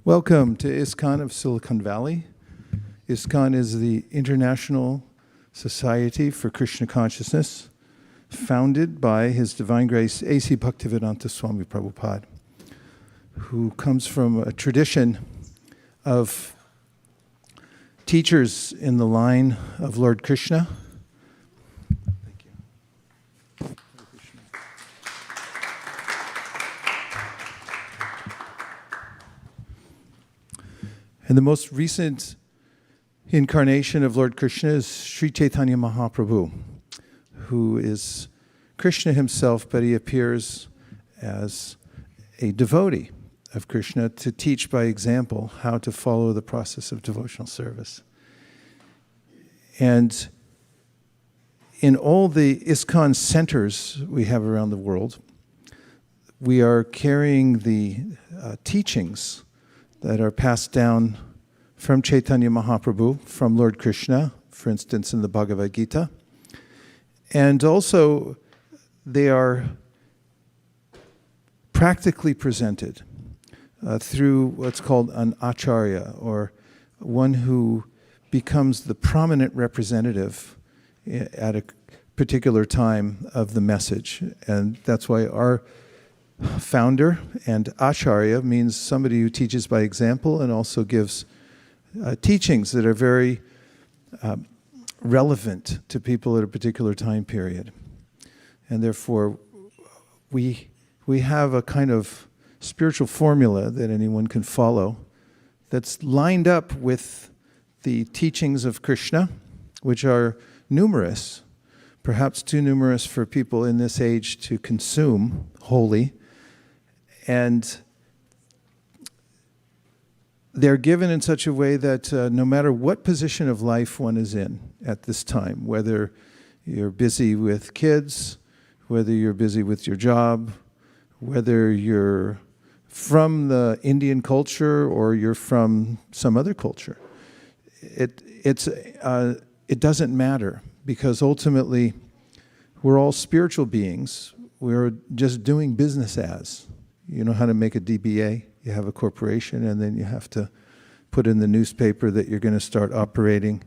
Welcome to ISKCON of Silicon Valley. ISKCON is the International Society for Krishna Consciousness, founded by His Divine Grace A.C. Bhaktivedanta Swami Prabhupada, who comes from a tradition of teachers in the line of Lord Krishna. Thank you. And the most recent incarnation of Lord Krishna is Sri Chaitanya Mahaprabhu, who is Krishna himself, but he appears as a devotee of Krishna to teach by example how to follow the process of devotional service. And in all the ISKCON centers we have around the world, we are carrying the teachings that are passed down from Chaitanya Mahaprabhu, from Lord Krishna, for instance, in the Bhagavad Gita. And also, they are practically presented through what's called an acharya, or one who becomes the prominent representative at a particular time of the message. And that's why our founder and acharya means somebody who teaches by example and also gives teachings that are very relevant to people at a particular time period. And therefore, we have a kind of spiritual formula that anyone can follow that's lined up with the teachings of Krishna, which are numerous, perhaps too numerous for people in this age to consume wholly. And they're given in such a way that no matter what position of life one is in at this time, whether you're busy with kids, whether you're busy with your job, whether you're from the Indian culture or you're from some other culture, it doesn't matter, because ultimately we're all spiritual beings. We're just doing business as. You know how to make a DBA? You have a corporation, and then you have to put in the newspaper that you're going to start operating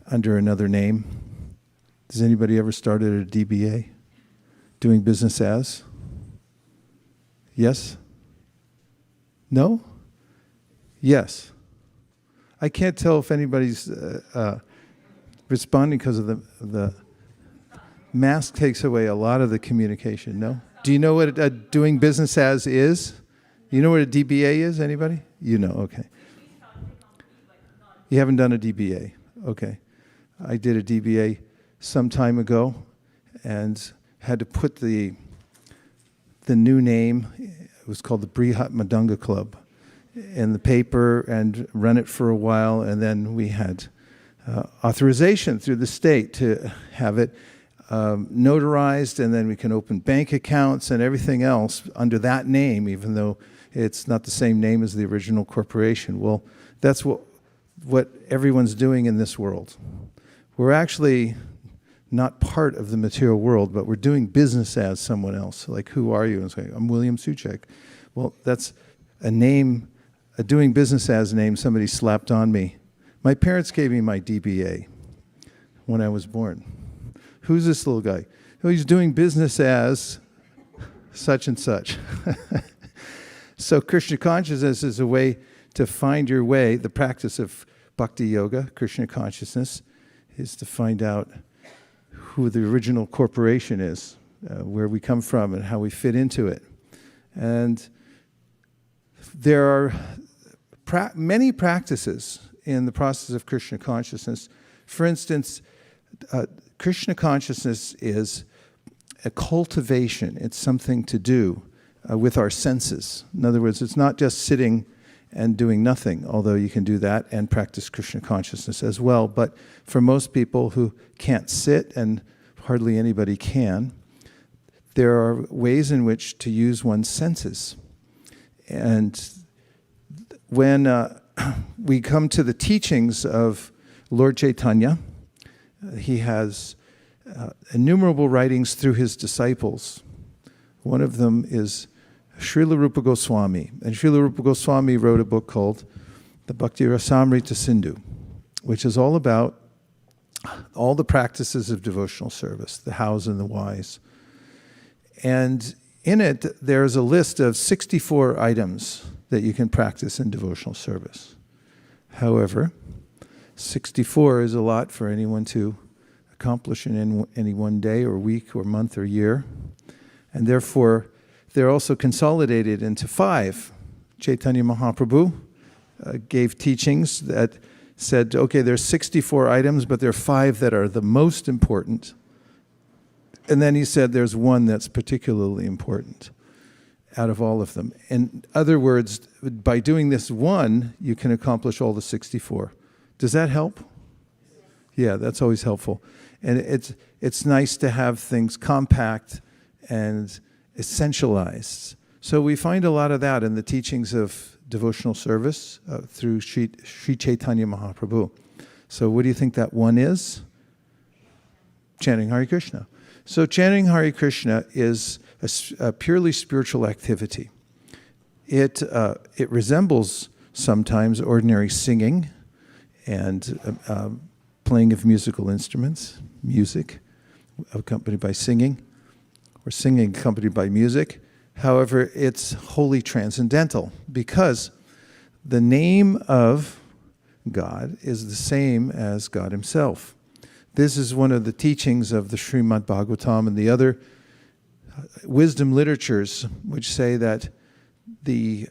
under another name. Has anybody ever started a DBA? Doing business as? Yes? No? Yes. I can't tell if anybody's responding because of the mask takes away a lot of the communication. No? Do you know what doing business as is? You know what a DBA is, anybody? You know, okay. You haven't done a DBA, okay. I did a DBA some time ago and had to put the new name, it was called the Brihat Madanga Club, in the paper and run it for a while, and then we had authorization through the state to have it notarized, and then we can open bank accounts and everything else under that name, even though it's not the same name as the original corporation. Well, that's what everyone's doing in this world. We're actually not part of the material world, but we're doing business as someone else. Like, who are you? And it's like, I'm William Suchek. Well, that's a name, a doing business as name somebody slapped on me. My parents gave me my DBA when I was born. Who's this little guy? Oh, he's doing business as such and such. So Krishna Consciousness is a way to find your way. The practice of Bhakti Yoga, Krishna Consciousness, is to find out who the original corporation is, where we come from and how we fit into it. And there are many practices in the process of Krishna Consciousness. For instance, Krishna Consciousness is a cultivation. It's something to do with our senses. In other words, it's not just sitting and doing nothing, although you can do that and practice Krishna Consciousness as well. But for most people who can't sit, and hardly anybody can, there are ways in which to use one's senses. And when we come to the teachings of Lord Chaitanya, he has innumerable writings through his disciples. One of them is Srila Rupa Goswami. And Srila Rupa Goswami wrote a book called the Bhakti Rasamrita Sindhu, which is all about all the practices of devotional service, the hows and the whys. And in it, there's a list of 64 items that you can practice in devotional service. However, 64 is a lot for anyone to accomplish in any one day or week or month or year. And therefore, they're also consolidated into 5. Chaitanya Mahaprabhu gave teachings that said, okay, there's 64 items, but there are 5 that are the most important. And then he said there's one that's particularly important out of all of them. In other words, by doing this one, you can accomplish all the 64. Does that help? Yeah, that's always helpful. And it's nice to have things compact and essentialized. So we find a lot of that in the teachings of devotional service through Sri Chaitanya Mahaprabhu. So what do you think that one is? Chanting Hare Krishna. So chanting Hare Krishna is a purely spiritual activity. It resembles sometimes ordinary singing and playing of musical instruments, music accompanied by singing, or singing accompanied by music. However, it's wholly transcendental because the name of God is the same as God himself. This is one of the teachings of the Srimad Bhagavatam and the other wisdom literatures, which say that the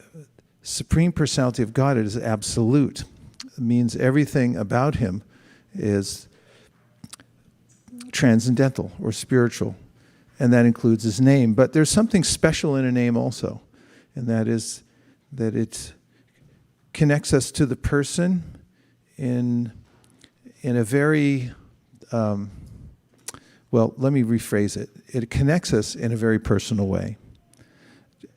Supreme Personality of God is absolute. It means everything about him is transcendental or spiritual, and that includes his name. But there's something special in a name also, and that is that it connects us to the person in a very, well, let me rephrase it. It connects us in a very personal way.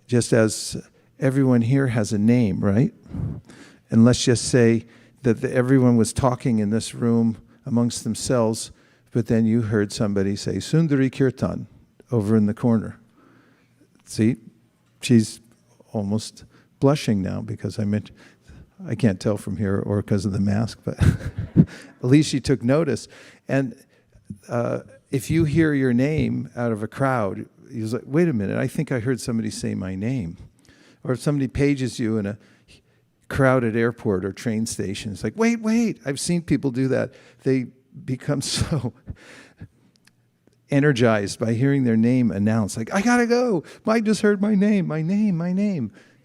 Just as everyone here has a name, right? And let's just say that everyone was talking in this room amongst themselves, but then you heard somebody say, Sundari Kirtan, over in the corner. See, she's almost blushing now because I can't tell from here or because of the mask, but at least she took notice. And if you hear your name out of a crowd, you're like, wait a minute, I think I heard somebody say my name. Or if somebody pages you in a crowded airport or train station, it's like, wait, I've seen people do that. They become so energized by hearing their name announced, like, I gotta go, I just heard my name.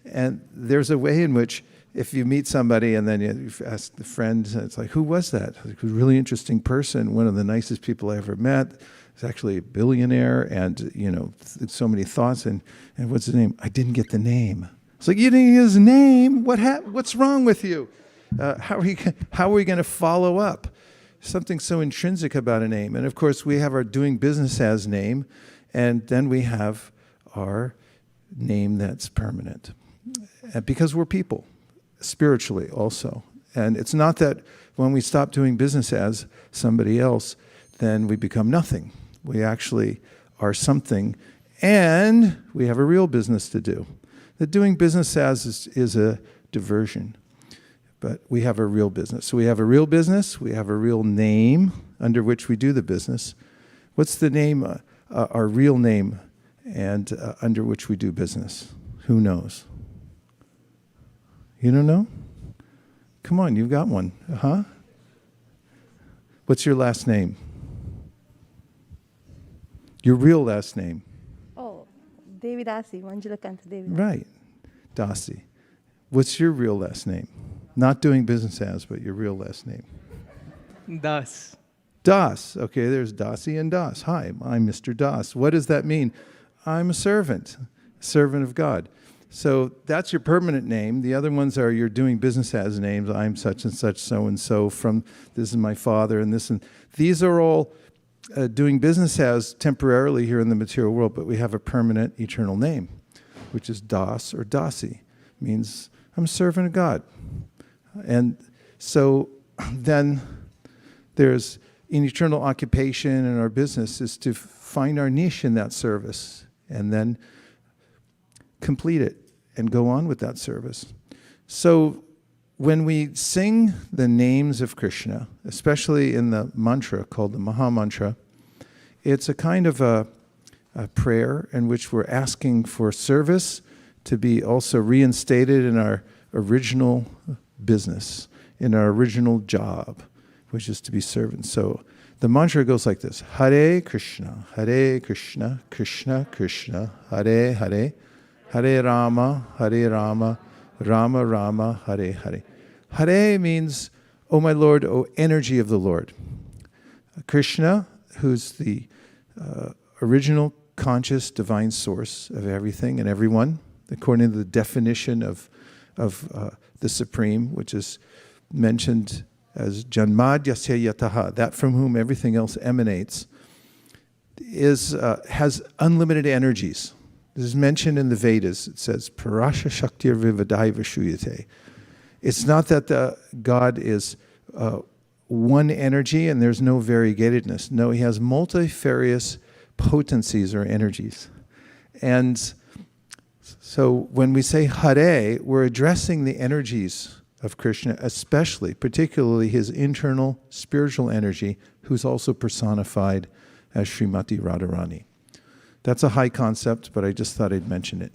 And there's a way in which if you meet somebody and then you ask the friend, it's like, who was that? Like, a really interesting person, one of the nicest people I ever met. He's actually a billionaire and, so many thoughts. And what's his name? I didn't get the name. It's like, you didn't get his name? What's wrong with you? How are we going to follow up? Something so intrinsic about a name. And of course, we have our doing business as name, and then we have our name that's permanent. Because we're people, spiritually also. And it's not that when we stop doing business as somebody else, then we become nothing. We actually are something, and we have a real business to do. The doing business as is a diversion. But we have a real business. So we have a real business, we have a real name under which we do the business. What's the name, our real name, and under which we do business? Who knows? You don't know? Come on, you've got one. Huh? What's your last name? Your real last name? Oh, Devi Dasi, Manjula Kanta Devi. Right, Dasi. What's your real last name? Not doing business as, but your real last name. Das. Das. Okay, there's Dasi and Das. Hi, I'm Mr. Das. What does that mean? I'm a servant of God. So that's your permanent name. The other ones are your doing business as names. I'm such and such, so and so, from this is my father and this. And these are all doing business as temporarily here in the material world, but we have a permanent eternal name, which is Das or Dasi. Means I'm a servant of God. And so then there's an eternal occupation in our business is to find our niche in that service. And then complete it and go on with that service. So when we sing the names of Krishna, especially in the mantra called the Maha Mantra, it's a kind of a prayer in which we're asking for service to be also reinstated in our original business, in our original job, which is to be servants. So the mantra goes like this: Hare Krishna, Krishna Krishna, Hare Hare, Hare Rama, Rama Rama, Hare Hare. Hare means, O my Lord, O energy of the Lord. Krishna, who's the original conscious divine source of everything and everyone, according to the definition of the Supreme, which is mentioned as Janmadyasya Yataha, that from whom everything else emanates, has unlimited energies. This is mentioned in the Vedas. It says, Parasha Shaktir Vivadai Vashuyate. It's not that God is one energy and there's no variegatedness. No, he has multifarious potencies or energies. And so when we say Hare, we're addressing the energies of Krishna, especially, particularly his internal spiritual energy, who's also personified as Srimati Radharani. That's a high concept, but I just thought I'd mention it.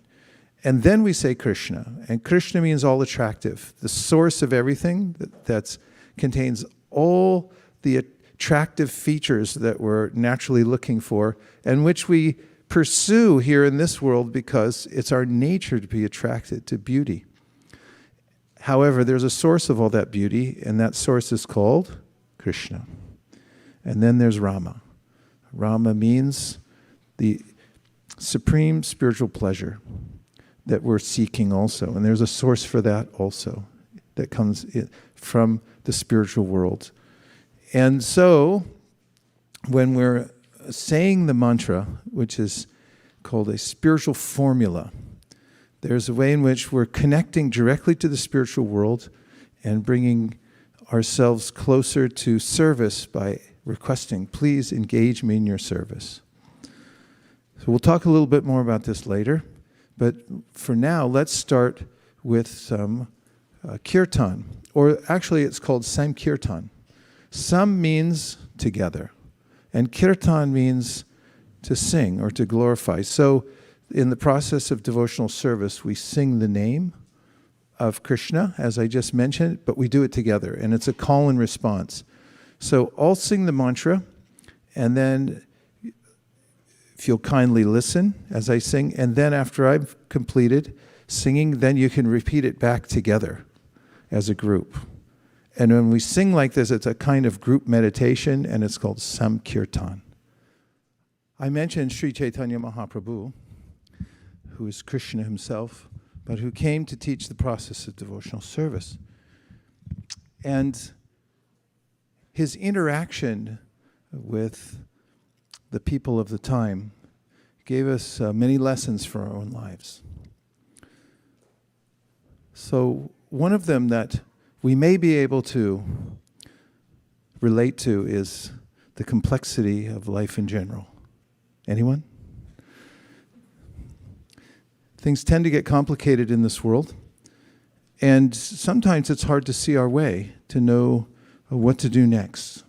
And then we say Krishna, and Krishna means all attractive, the source of everything that contains all the attractive features that we're naturally looking for, and which we pursue here in this world because it's our nature to be attracted to beauty. However, there's a source of all that beauty, and that source is called Krishna. And then there's Rama. Rama means the supreme spiritual pleasure that we're seeking also. And there's a source for that also that comes from the spiritual world. And so, when we're saying the mantra, which is called a spiritual formula, there's a way in which we're connecting directly to the spiritual world and bringing ourselves closer to service by requesting, please engage me in your service. So we'll talk a little bit more about this later, but for now, let's start with some kirtan, or actually it's called Sankirtan. Sam means together, and kirtan means to sing or to glorify. So in the process of devotional service, we sing the name of Krishna, as I just mentioned, but we do it together, and it's a call and response. So I'll sing the mantra, and then if you'll kindly listen as I sing, and then after I've completed singing, then you can repeat it back together as a group. And when we sing like this, it's a kind of group meditation, and it's called Samkirtan. I mentioned Sri Chaitanya Mahaprabhu, who is Krishna himself, but who came to teach the process of devotional service. And his interaction with the people of the time gave us many lessons for our own lives. So one of them that we may be able to relate to is the complexity of life in general. Anyone? Things tend to get complicated in this world, and sometimes it's hard to see our way, to know what to do next,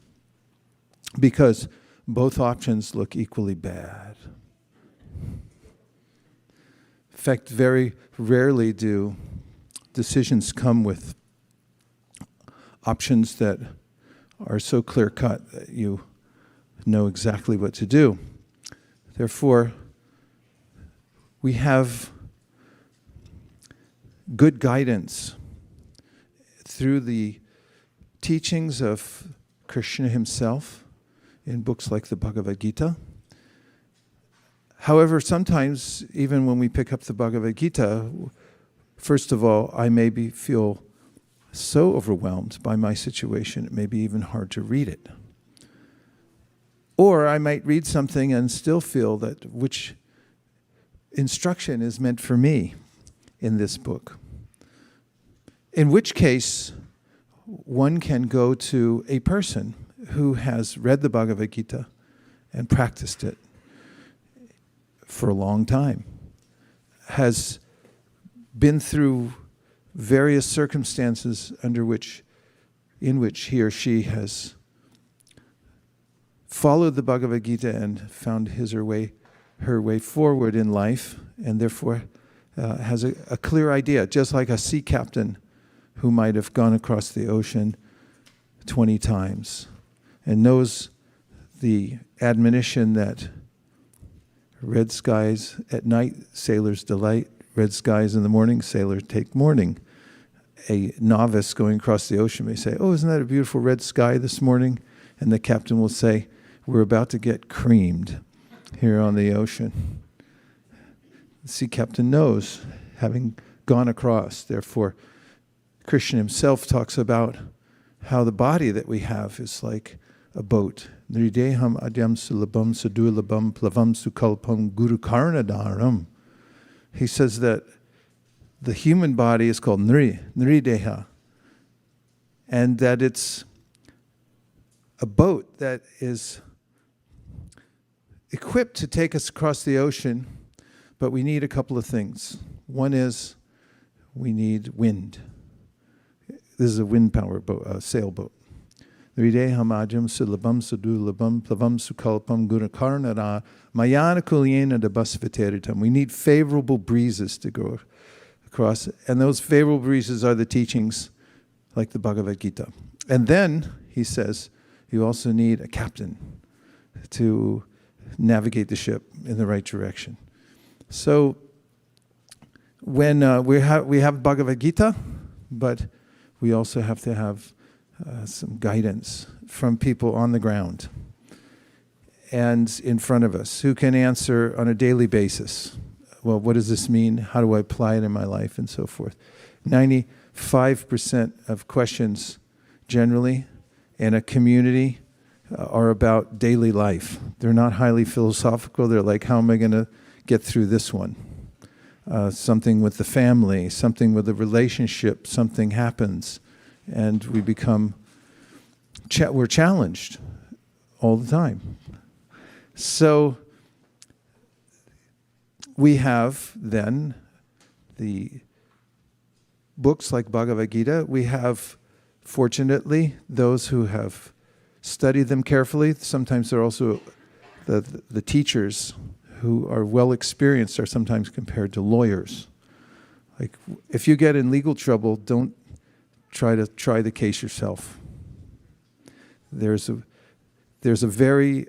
because both options look equally bad. In fact, very rarely do decisions come with options that are so clear-cut that you know exactly what to do. Therefore, we have good guidance through the teachings of Krishna himself in books like the Bhagavad Gita. However, sometimes, even when we pick up the Bhagavad Gita, first of all, I maybe feel so overwhelmed by my situation, it may be even hard to read it. Or I might read something and still feel that which instruction is meant for me in this book. In which case, one can go to a person who has read the Bhagavad Gita and practiced it for a long time, has been through various circumstances in which he or she has followed the Bhagavad Gita and found her way forward in life, and therefore has a clear idea, just like a sea captain who might have gone across the ocean 20 times and knows the admonition that red skies at night, sailors delight, red skies in the morning, sailors take mourning. A novice going across the ocean may say, "Oh, isn't that a beautiful red sky this morning?" And the captain will say, "We're about to get creamed here on the ocean." The sea captain knows, having gone across. Therefore, Krishna himself talks about how the body that we have is like a boat. Nrideham adyam sulabam sadulabam plavam sukalpam guru karanadaram. He says that the human body is called Nrideha, and that it's a boat that is equipped to take us across the ocean, but we need a couple of things. One is we need wind. This is a wind power boat, a sailboat. Nrideham adyam sulabam sadulabam plavam sukalpam guru karanadaram mayana kulyena dabasvataritam. We need favorable breezes to go across, and those favorable breezes are the teachings like the Bhagavad Gita. And then, he says, you also need a captain to navigate the ship in the right direction. So, when we have Bhagavad Gita, but we also have to have some guidance from people on the ground and in front of us who can answer on a daily basis. Well, what does this mean? How do I apply it in my life? And so forth. 95% of questions generally in a community are about daily life. They're not highly philosophical. They're like, how am I going to get through this one? Something with the family, something with the relationship, something happens, and we become, we're challenged all the time. So, we have then the books like Bhagavad Gita. We have, fortunately, those who have studied them carefully. Sometimes they're also the teachers who are well experienced are sometimes compared to lawyers. Like, if you get in legal trouble, don't try the case yourself. There's a very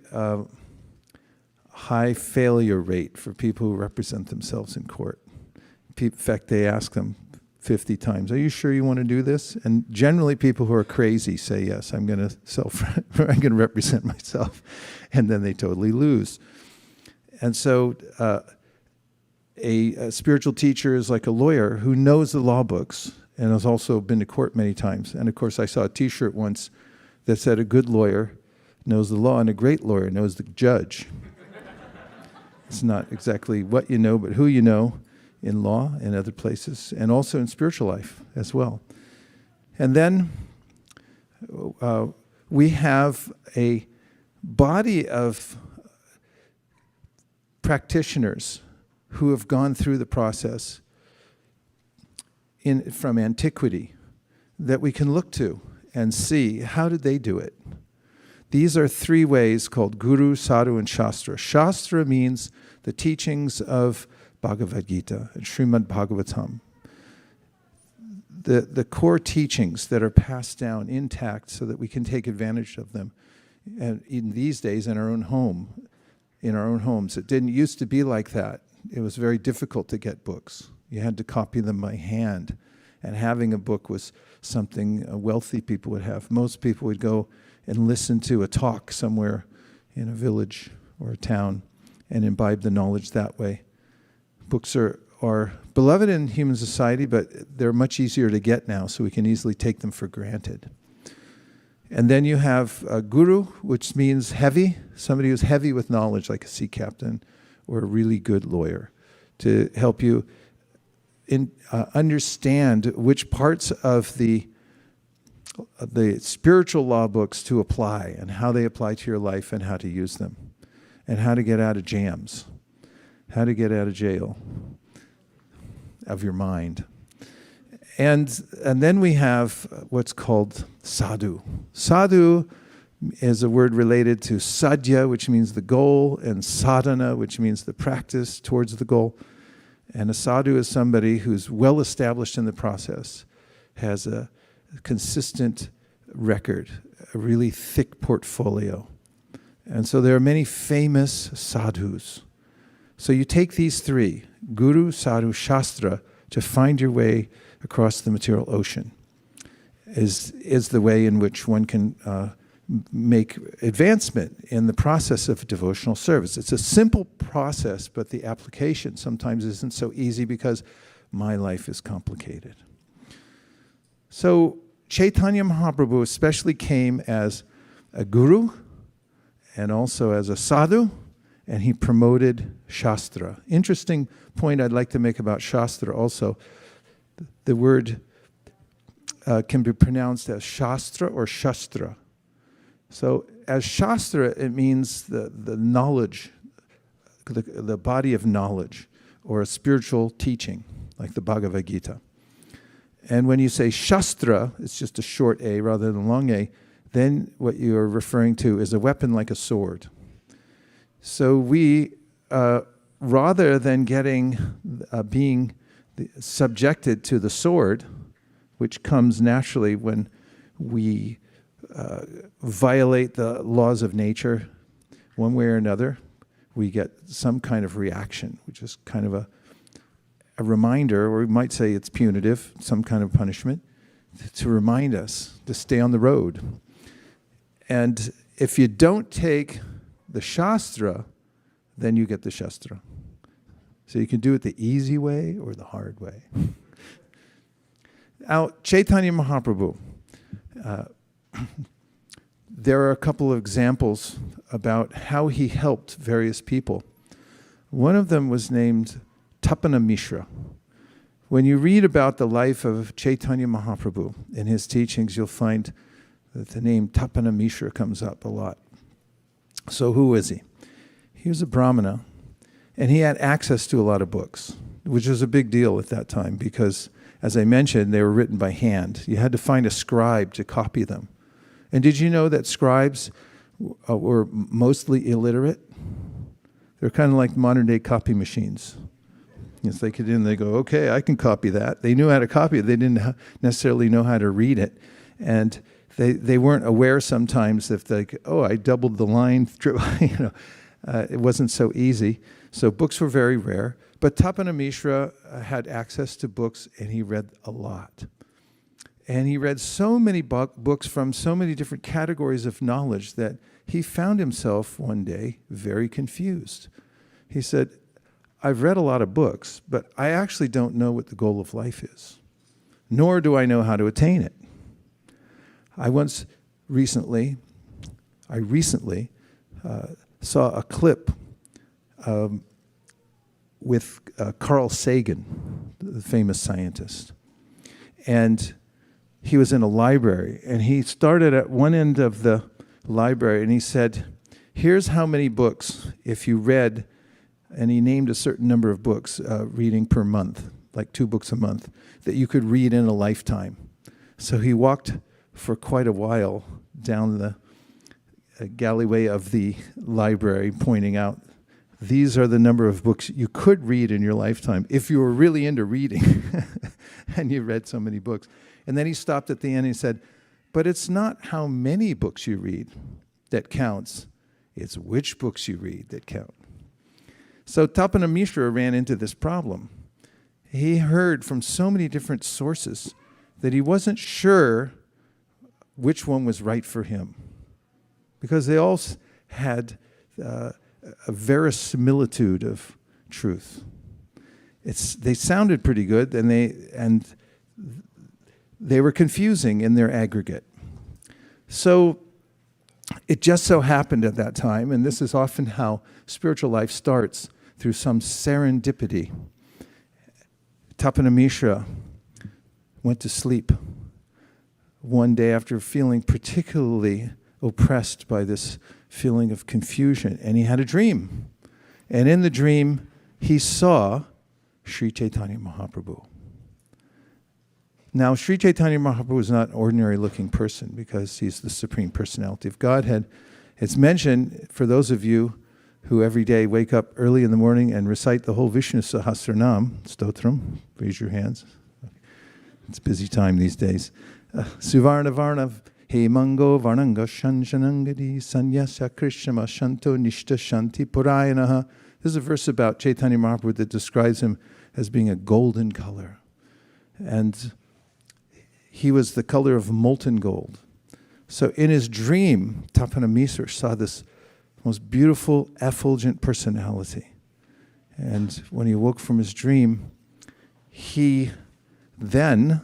high failure rate for people who represent themselves in court. In fact, they ask them 50 times, "Are you sure you want to do this?" And generally, people who are crazy say, "Yes, I'm going to represent myself," and then they totally lose. And so, a spiritual teacher is like a lawyer who knows the law books and has also been to court many times. And of course, I saw a T-shirt once that said, "A good lawyer knows the law, and a great lawyer knows the judge." It's not exactly what you know, but who you know in law and other places, and also in spiritual life as well. And then we have a body of practitioners who have gone through the process from antiquity that we can look to and see, how did they do it? These are three ways called Guru, Sadhu, and Shastra. Shastra means the teachings of Bhagavad Gita and Srimad Bhagavatam. The core teachings that are passed down intact so that we can take advantage of them. And in these days, in our own homes. It didn't used to be like that. It was very difficult to get books. You had to copy them by hand. And having a book was something wealthy people would have. Most people would go and listen to a talk somewhere in a village or a town and imbibe the knowledge that way. Books are beloved in human society, but they're much easier to get now, so we can easily take them for granted. And then you have a guru, which means heavy, somebody who's heavy with knowledge, like a sea captain or a really good lawyer, to help you understand which parts of the spiritual law books to apply and how they apply to your life and how to use them and how to get out of jams, how to get out of jail. of your mind. And then we have what's called sadhu. Sadhu is a word related to sadhya, which means the goal, and sadhana, which means the practice towards the goal. And a sadhu is somebody who's well established in the process, has a consistent record, a really thick portfolio. And so there are many famous sadhus. So you take these three, Guru, Sadhu, Shastra, to find your way across the material ocean, is the way in which one can make advancement in the process of devotional service. It's a simple process, but the application sometimes isn't so easy because my life is complicated. So Chaitanya Mahaprabhu especially came as a guru and also as a sadhu, and he promoted Shastra. Interesting point I'd like to make about Shastra also. The word can be pronounced as Shastra or Shastra. So as Shastra, it means the knowledge, the body of knowledge, or a spiritual teaching, like the Bhagavad Gita. And when you say Shastra, it's just a short A rather than a long A, then what you're referring to is a weapon like a sword. So we, rather than being subjected to the sword, which comes naturally when we violate the laws of nature one way or another, we get some kind of reaction, which is kind of a reminder, or we might say it's punitive, some kind of punishment, to remind us to stay on the road. And if you don't take the Shastra, then you get the Shastra. So you can do it the easy way or the hard way. Now, Chaitanya Mahaprabhu, there are a couple of examples about how he helped various people. One of them was named Tapana Mishra. When you read about the life of Chaitanya Mahaprabhu in his teachings, you'll find that the name Tapana Mishra comes up a lot. So who is he? He was a Brahmana, and he had access to a lot of books, which was a big deal at that time because, as I mentioned, they were written by hand. You had to find a scribe to copy them. And did you know that scribes were mostly illiterate? They're kind of like modern-day copy machines. Yes, they could in, they go, okay, I can copy that. They knew how to copy it. They didn't necessarily know how to read it. And they weren't aware sometimes if I doubled the line. It wasn't so easy. So books were very rare. But Tapana Mishra had access to books, and he read a lot. And he read so many books from so many different categories of knowledge that he found himself one day very confused. He said, I've read a lot of books, but I actually don't know what the goal of life is, nor do I know how to attain it. I recently saw a clip with Carl Sagan, the famous scientist. And he was in a library, and he started at one end of the library, and he said, here's how many books, if you read, and he named a certain number of books, reading per month, like 2 books a month, that you could read in a lifetime. So he walked for quite a while down the galleyway of the library, pointing out, these are the number of books you could read in your lifetime if you were really into reading and you read so many books. And then he stopped at the end and he said, but it's not how many books you read that counts, it's which books you read that count. So Tapana Mishra ran into this problem. He heard from so many different sources that he wasn't sure which one was right for him, because they all had a verisimilitude of truth. They sounded pretty good, and they were confusing in their aggregate. So it just so happened at that time, and this is often how spiritual life starts, through some serendipity. Tapana Mishra went to sleep one day after feeling particularly oppressed by this feeling of confusion, and he had a dream. And in the dream, he saw Sri Chaitanya Mahaprabhu. Now, Sri Chaitanya Mahaprabhu is not an ordinary-looking person because he's the Supreme Personality of Godhead. It's mentioned, for those of you who every day wake up early in the morning and recite the whole Vishnu Sahasranam, Stotram, raise your hands. It's a busy time these days. Suvarna Varna Hemango Varnanga Shanshanangadi Sanyasya Krishnama Shanto Nishta Shanti Purayanaha. This is a verse about Chaitanya Mahaprabhu that describes him as being a golden color. And he was the color of molten gold. So in his dream, Tapana Misra saw this most beautiful, effulgent personality. And when he woke from his dream, he then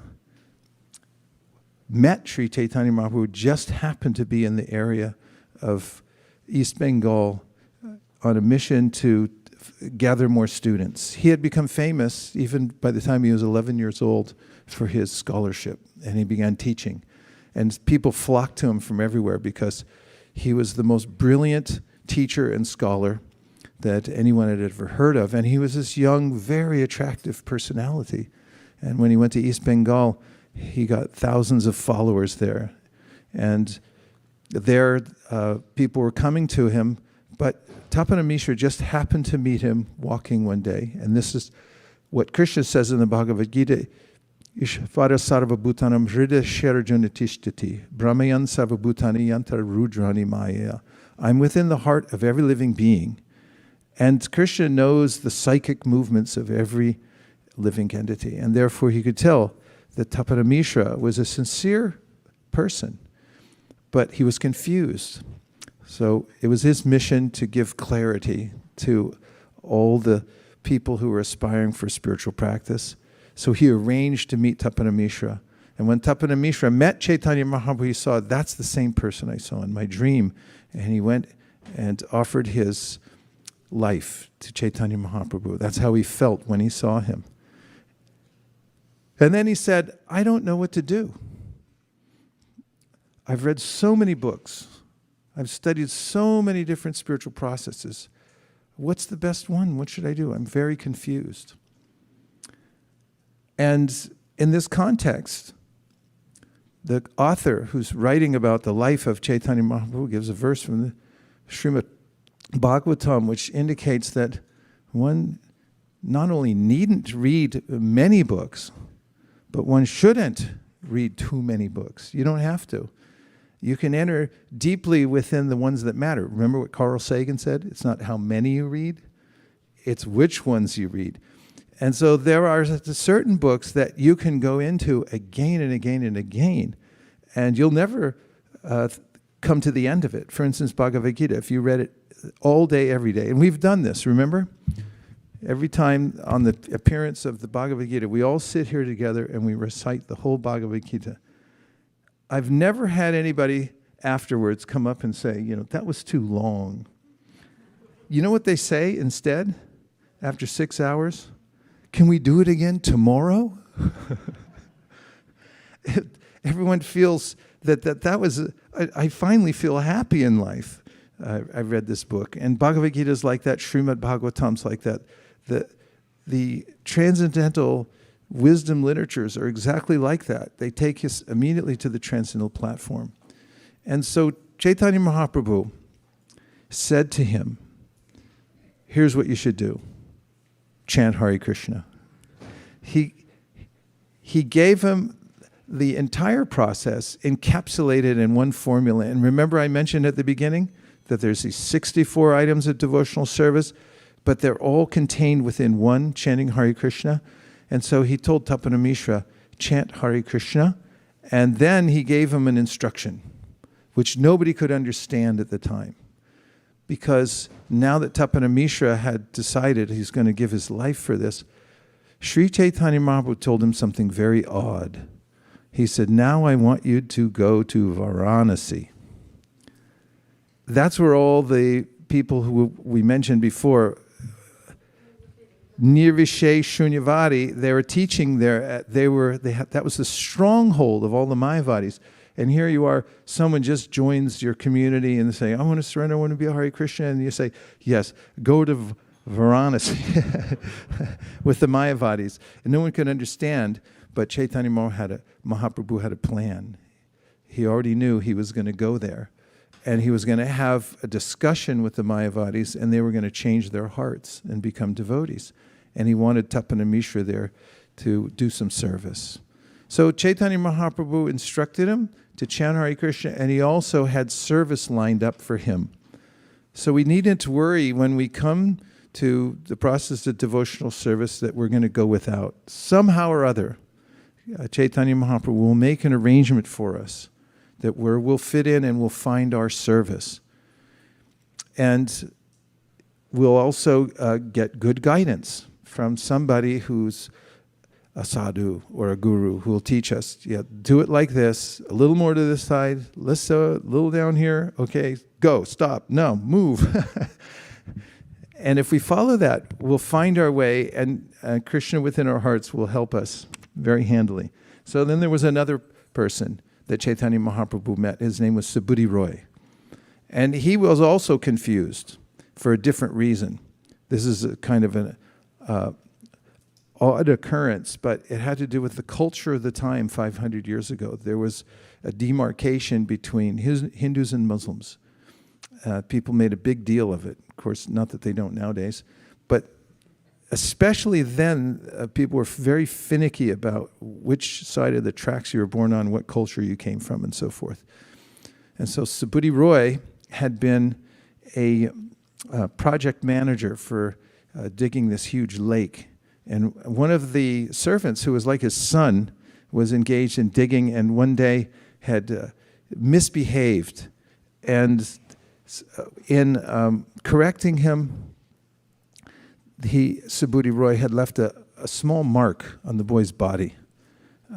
met Sri Chaitanya Mahaprabhu, who just happened to be in the area of East Bengal on a mission to gather more students. He had become famous even by the time he was 11 years old for his scholarship, and he began teaching. And people flocked to him from everywhere because he was the most brilliant teacher and scholar that anyone had ever heard of. And he was this young, very attractive personality. And when he went to East Bengal, he got thousands of followers there. And there, people were coming to him, but Tapana Mishra just happened to meet him walking one day. And this is what Krishna says in the Bhagavad Gita, Ishvara sarva bhutanam hrida sharajuna tishtati brahmayan sarva bhutani yantar rudrani maya. I'm within the heart of every living being. And Krishna knows the psychic movements of every living entity. And therefore he could tell that Tapana Mishra was a sincere person, but he was confused. So it was his mission to give clarity to all the people who were aspiring for spiritual practice. So he arranged to meet Tapana Mishra. And when Tapana Mishra met Chaitanya Mahaprabhu, he saw, that's the same person I saw in my dream. And he went and offered his life to Chaitanya Mahaprabhu. That's how he felt when he saw him. And then he said, I don't know what to do. I've read so many books. I've studied so many different spiritual processes. What's the best one? What should I do? I'm very confused. And in this context, the author who's writing about the life of Chaitanya Mahaprabhu gives a verse from the Srimad Bhagavatam, which indicates that one not only needn't read many books, but one shouldn't read too many books. You don't have to. You can enter deeply within the ones that matter. Remember what Carl Sagan said? It's not how many you read, it's which ones you read. And so there are certain books that you can go into again and again and again, and you'll never come to the end of it. For instance, Bhagavad Gita, if you read it all day, every day, and we've done this, remember? Every time on the appearance of the Bhagavad Gita, we all sit here together and we recite the whole Bhagavad Gita. I've never had anybody afterwards come up and say, that was too long. You know what they say instead, after 6 hours? Can we do it again tomorrow? Everyone feels that was, I finally feel happy in life. I read this book. And Bhagavad Gita is like that. Srimad Bhagavatam's like that. The transcendental wisdom literatures are exactly like that. They take us immediately to the transcendental platform. And so Chaitanya Mahaprabhu said to him, here's what you should do. Chant Hare Krishna. He gave him the entire process encapsulated in one formula. And remember I mentioned at the beginning that there's these 64 items of devotional service, but they're all contained within one, chanting Hare Krishna. And so he told Tapana Mishra, chant Hare Krishna, and then he gave him an instruction, which nobody could understand at the time. Because now that Tapana Mishra had decided he's going to give his life for this, Sri Chaitanya Mahaprabhu told him something very odd. He said, now I want you to go to Varanasi. That's where all the people who we mentioned before, Nirvishay Shunyavadi, they were teaching there. That was the stronghold of all the Mayavadis. And here you are, someone just joins your community and they say, I want to surrender, I want to be a Hare Krishna. And you say, yes, go to Varanasi with the Mayavadis. And no one could understand, but Chaitanya Mahaprabhu had a plan. He already knew he was going to go there. And he was going to have a discussion with the Mayavadis, and they were going to change their hearts and become devotees. And he wanted Tapana Mishra there to do some service. So Chaitanya Mahaprabhu instructed him to chant Hare Krishna, and he also had service lined up for him. So we needn't to worry when we come to the process of devotional service that we're going to go without. Somehow or other, Chaitanya Mahaprabhu will make an arrangement for us that we'll fit in and we'll find our service. And we'll also get good guidance from somebody who's a sadhu or a guru who will teach us, do it like this, a little more to this side, let's a little down here, okay, go, stop, no, move. And if we follow that, we'll find our way, and Krishna within our hearts will help us very handily. So then there was another person that Chaitanya Mahaprabhu met. His name was Subhuti Roy. And he was also confused for a different reason. This is a kind of an odd occurrence, but it had to do with the culture of the time 500 years ago. There was a demarcation between Hindus and Muslims. People made a big deal of it. Of course, not that they don't nowadays. But especially then, people were very finicky about which side of the tracks you were born on, what culture you came from, and so forth. And so Subhuti Roy had been a project manager for digging this huge lake. And one of the servants, who was like his son, was engaged in digging, and one day had misbehaved. And in correcting him, Subhuti Roy had left a small mark on the boy's body.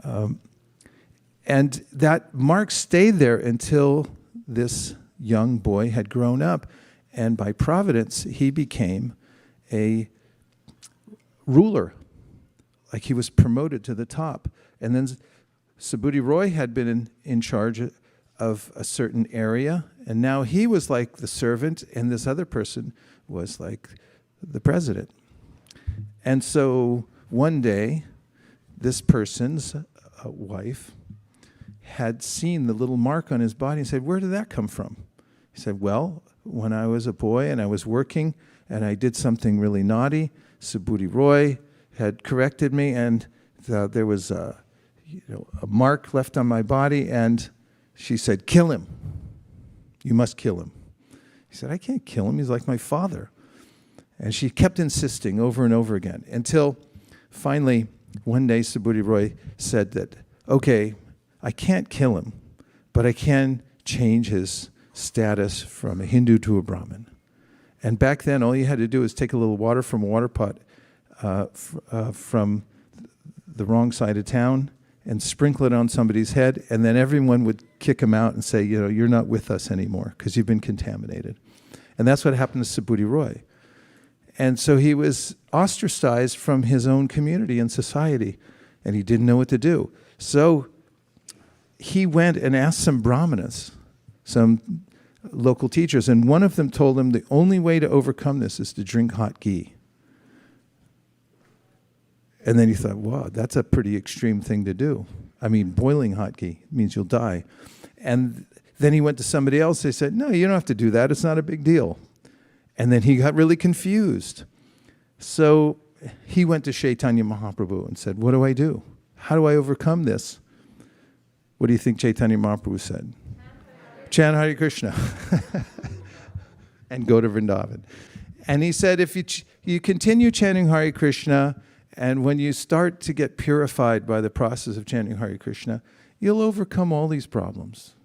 And that mark stayed there until this young boy had grown up. And by providence, he became a ruler. Like he was promoted to the top. And then Subhuti Roy had been in charge of a certain area. And now he was like the servant, and this other person was like the president. And so one day, this person's wife had seen the little mark on his body and said, "Where did that come from?" He said, "Well, when I was a boy and I was working and I did something really naughty, Subhuti Roy had corrected me, and there was a mark left on my body, and she said, 'Kill him. You must kill him.'" He said, "I can't kill him. He's like my father." And she kept insisting over and over again until finally one day Subhuti Roy said that, "Okay, I can't kill him, but I can change his status from a Hindu to a Brahmin." And back then, all you had to do was take a little water from a water pot from the wrong side of town and sprinkle it on somebody's head, and then everyone would kick him out and say, "You're not with us anymore because you've been contaminated." And that's what happened to Subhuti Roy. And so he was ostracized from his own community and society, and he didn't know what to do. So he went and asked some brahmanas, some local teachers, and one of them told him the only way to overcome this is to drink hot ghee. And then he thought, wow, that's a pretty extreme thing to do. I mean, boiling hot ghee means you'll die. And then he went to somebody else. They said, "No, you don't have to do that. It's not a big deal." And then he got really confused. So he went to Chaitanya Mahaprabhu and said, "What do I do? How do I overcome this?" What do you think Chaitanya Mahaprabhu said? Chant Hare Krishna and go to Vrindavan. And he said, if you continue chanting Hare Krishna, and when you start to get purified by the process of chanting Hare Krishna, you'll overcome all these problems.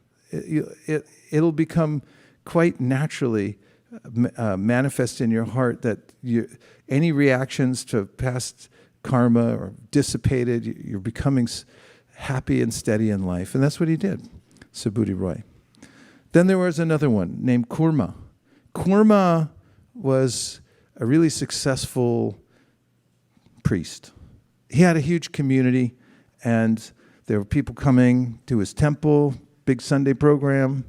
It'll become quite naturally manifest in your heart that any reactions to past karma are dissipated. You're becoming happy and steady in life. And that's what he did, Subhuti Roy. Then there was another one named Kurma. Kurma was a really successful priest. He had a huge community, and there were people coming to his temple, big Sunday program,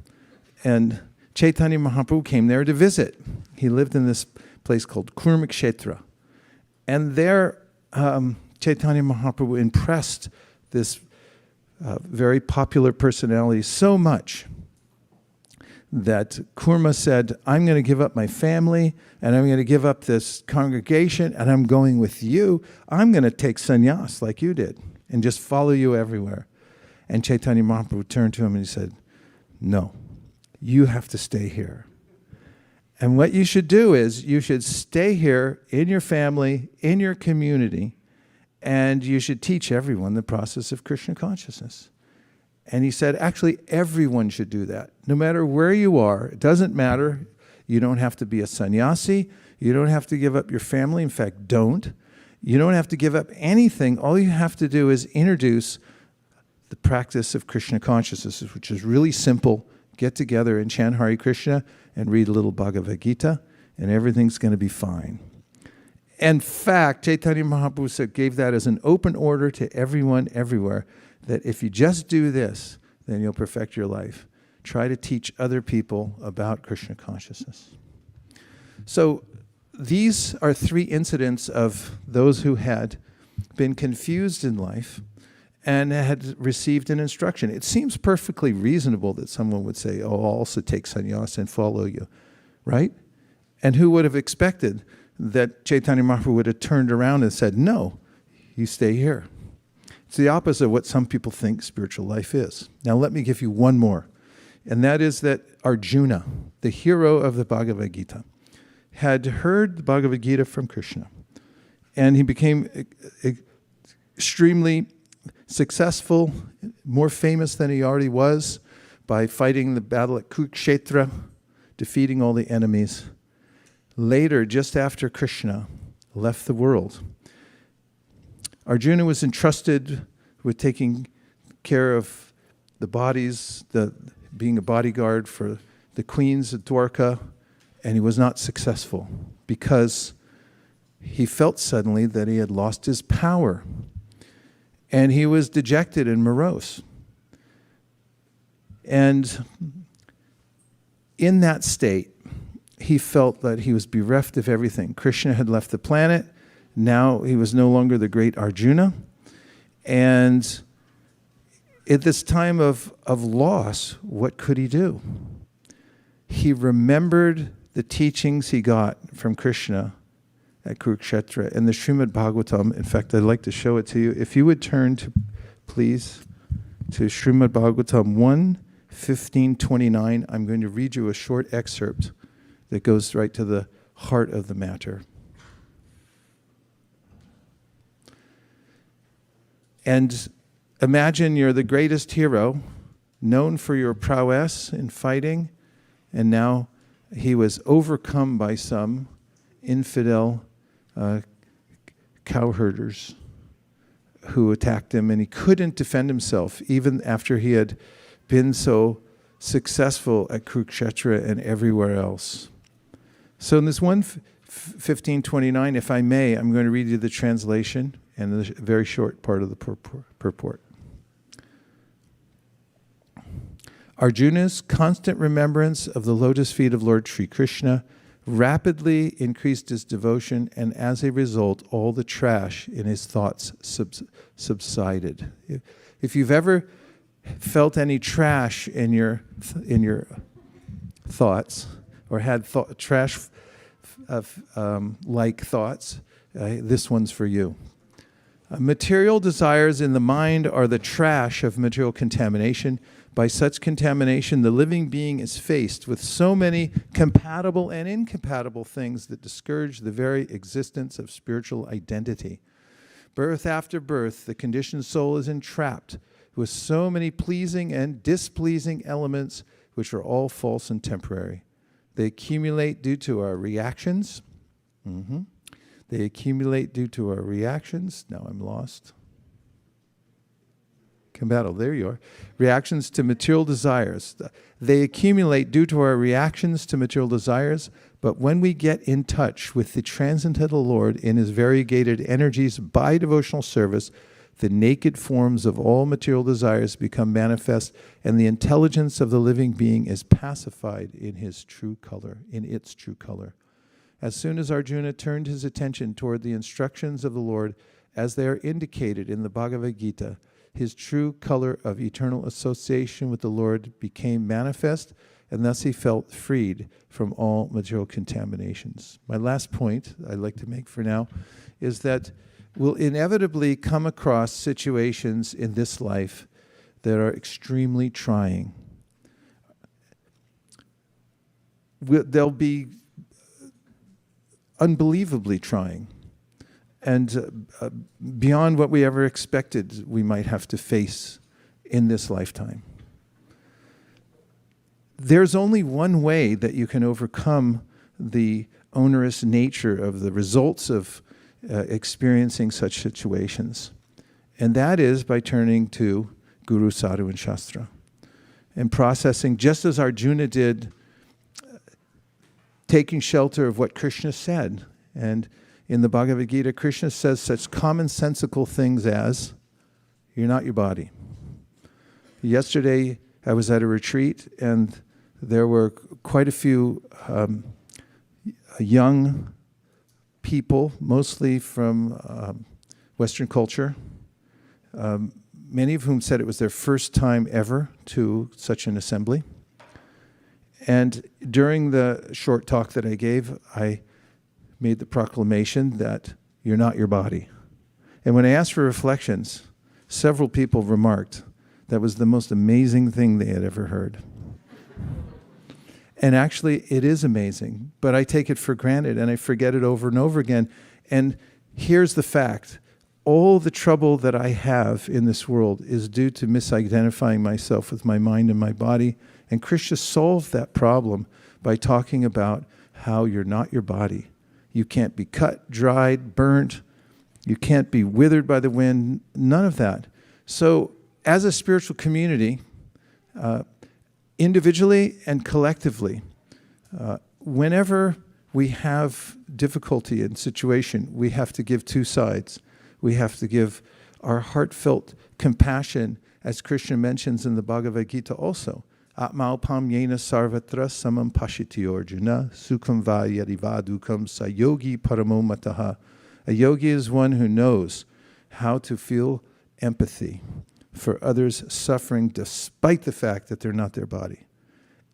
and Chaitanya Mahaprabhu came there to visit. He lived in this place called Kurmakshetra. And there, Chaitanya Mahaprabhu impressed this very popular personality so much that Kurma said, I'm going to give up my family, and I'm going to give up this congregation, and I'm going with you. I'm going to take sannyas like you did and just follow you everywhere. And Chaitanya Mahaprabhu turned to him and he said, no, you have to stay here. And what you should do is you should stay here in your family, in your community, and you should teach everyone the process of Krishna consciousness. And he said, actually, everyone should do that. No matter where you are, it doesn't matter. You don't have to be a sannyasi. You don't have to give up your family. In fact, don't. You don't have to give up anything. All you have to do is introduce the practice of Krishna consciousness, which is really simple. Get together and chant Hare Krishna and read a little Bhagavad Gita, and everything's going to be fine. In fact, Chaitanya Mahaprabhu gave that as an open order to everyone, everywhere, that if you just do this, then you'll perfect your life. Try to teach other people about Krishna consciousness. So these are 3 incidents of those who had been confused in life and had received an instruction. It seems perfectly reasonable that someone would say, oh, I'll also take sannyas and follow you, right? And who would have expected that Chaitanya Mahaprabhu would have turned around and said, no, you stay here. It's the opposite of what some people think spiritual life is. Now let me give you one more. And that is that Arjuna, the hero of the Bhagavad Gita, had heard the Bhagavad Gita from Krishna. And he became extremely successful, more famous than he already was, by fighting the battle at Kurukshetra, defeating all the enemies. Later, just after Krishna left the world, Arjuna was entrusted with taking care of the bodies, being a bodyguard for the queens of Dwarka, and he was not successful because he felt suddenly that he had lost his power. And he was dejected and morose. And in that state, he felt that he was bereft of everything. Krishna had left the planet. Now he was no longer the great Arjuna. And at this time of loss, what could he do? He remembered the teachings he got from Krishna at Kurukshetra and the Srimad Bhagavatam. In fact, I'd like to show it to you. If you would turn to, please, to Srimad Bhagavatam 1:15-29, I'm going to read you a short excerpt that goes right to the heart of the matter. And imagine you're the greatest hero, known for your prowess in fighting, and now he was overcome by some infidel cowherders who attacked him, and he couldn't defend himself even after he had been so successful at Kurukshetra and everywhere else. So in this 1:15-29, if I may, I'm going to read you the translation and the very short part of the purport. Arjuna's constant remembrance of the lotus feet of Lord Sri Krishna rapidly increased his devotion, and as a result, all the trash in his thoughts subsided. If you've ever felt any trash in your thoughts, or had trash like thoughts, this one's for you. Material desires in the mind are the trash of material contamination. By such contamination, the living being is faced with so many compatible and incompatible things that discourage the very existence of spiritual identity. Birth after birth, the conditioned soul is entrapped with so many pleasing and displeasing elements, which are all false and temporary. They accumulate due to our reactions. They accumulate due to our reactions. Now I'm lost. Compatible, there you are. Reactions to material desires. They accumulate due to our reactions to material desires, but when we get in touch with the transcendental Lord in his variegated energies by devotional service, the naked forms of all material desires become manifest, and the intelligence of the living being is pacified in his true color, in its true color. As soon as Arjuna turned his attention toward the instructions of the Lord as they are indicated in the Bhagavad Gita, his true color of eternal association with the Lord became manifest, and thus he felt freed from all material contaminations. My last point I'd like to make for now is that we'll inevitably come across situations in this life that are extremely trying. They'll be unbelievably trying, and beyond what we ever expected we might have to face in this lifetime. There's only one way that you can overcome the onerous nature of the results of experiencing such situations, and that is by turning to Guru, Sadhu, and Shastra, and processing, just as Arjuna did, taking shelter of what Krishna said. And in the Bhagavad Gita, Krishna says such commonsensical things as, you're not your body. Yesterday, I was at a retreat, and there were quite a few young people, mostly from Western culture, many of whom said it was their first time ever to such an assembly. And during the short talk that I gave, I made the proclamation that you're not your body. And when I asked for reflections, several people remarked that was the most amazing thing they had ever heard. And actually, it is amazing, but I take it for granted and I forget it over and over again. And here's the fact. All the trouble that I have in this world is due to misidentifying myself with my mind and my body. And Krishna solved that problem by talking about how you're not your body. You can't be cut, dried, burnt. You can't be withered by the wind. None of that. So as a spiritual community, individually and collectively, whenever we have difficulty in situation, we have to give two sides. We have to give our heartfelt compassion, as Krishna mentions in the Bhagavad Gita also. Atmaupam yena sarvatra samam pashiti arjuna sukham va yadivadukam sayogi paramo mataha. A yogi is one who knows how to feel empathy for others suffering despite the fact that they're not their body.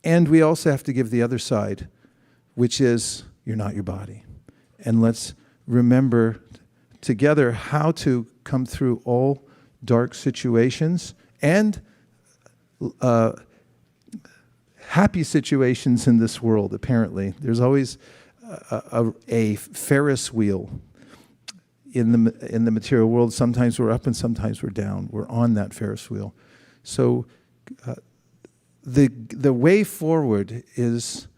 And we also have to give the other side, which is, you're not your body. And let's remember together how to come through all dark situations and happy situations in this world, apparently. There's always a Ferris wheel in the material world. Sometimes we're up and sometimes we're down. We're on that Ferris wheel. So the way forward is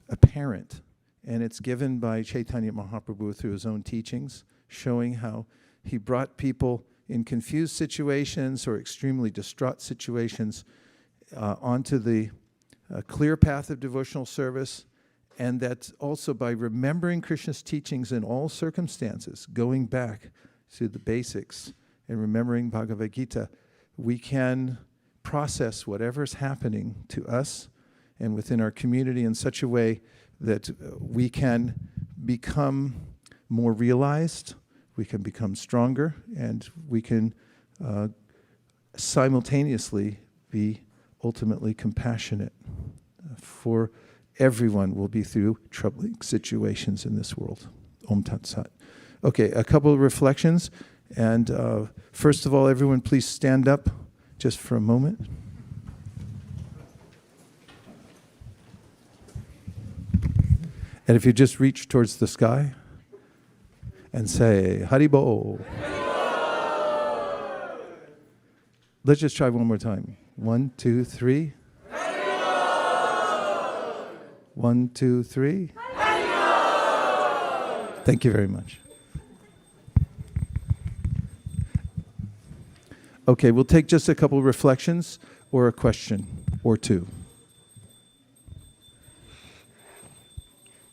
apparent, and it's given by Chaitanya Mahaprabhu through his own teachings, showing how he brought people in confused situations or extremely distraught situations onto the clear path of devotional service, and that also by remembering Krishna's teachings in all circumstances, going back to the basics and remembering Bhagavad Gita, we can process whatever's happening to us and within our community in such a way that we can become more realized, we can become stronger, and we can simultaneously be ultimately compassionate, for everyone will be through troubling situations in this world. Om Tat Sat. Okay, a couple of reflections. And first of all, everyone please stand up just for a moment. And if you just reach towards the sky and say, Haribo. Let's just try one more time. 1, 2, 3. 1, 2, 3. Thank you very much. Okay, we'll take just a couple of reflections or a question or two.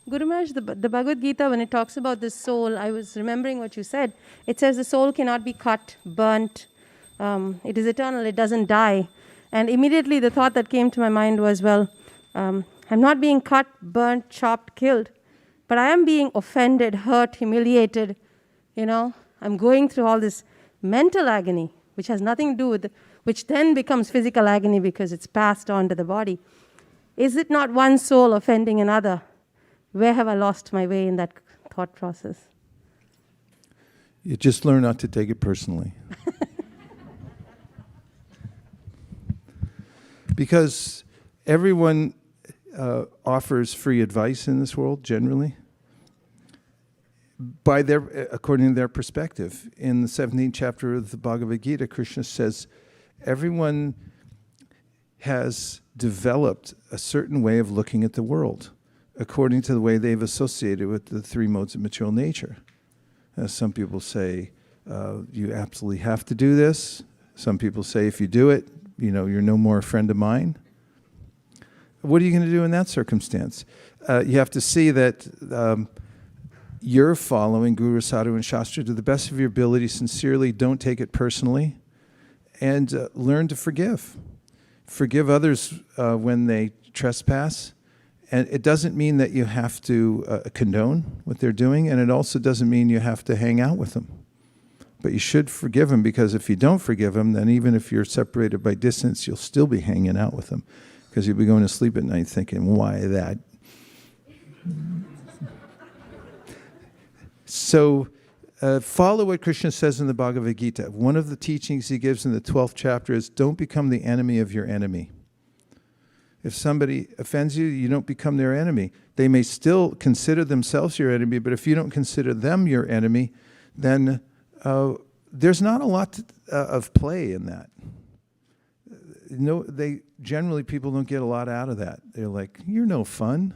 Guru Maharaj, the Bhagavad Gita, when it talks about the soul, I was remembering what you said. It says the soul cannot be cut, burnt. It is eternal, it doesn't die. And immediately the thought that came to my mind was, well, I'm not being cut, burnt, chopped, killed, but I am being offended, hurt, humiliated, I'm going through all this mental agony, which has nothing to do with, which then becomes physical agony because it's passed on to the body. Is it not one soul offending another? Where have I lost my way in that thought process? You just learn not to take it personally. Because everyone offers free advice in this world, generally, according to their perspective. In the 17th chapter of the Bhagavad Gita, Krishna says, everyone has developed a certain way of looking at the world, according to the way they've associated with the three modes of material nature. Some people say, you absolutely have to do this. Some people say, if you do it, you're no more a friend of mine. What are you going to do in that circumstance? You have to see that you're following Guru, Sadhu, and Shastra to the best of your ability, sincerely, don't take it personally, and learn to forgive. Forgive others when they trespass. And it doesn't mean that you have to condone what they're doing, and it also doesn't mean you have to hang out with them. But you should forgive them, because if you don't forgive them, then even if you're separated by distance, you'll still be hanging out with them, because you'll be going to sleep at night thinking, why that? So follow what Krishna says in the Bhagavad Gita. One of the teachings he gives in the 12th chapter is, don't become the enemy of your enemy. If somebody offends you, you don't become their enemy. They may still consider themselves your enemy, but if you don't consider them your enemy, then there's not a lot of play in that. Generally people don't get a lot out of that. They're like, you're no fun.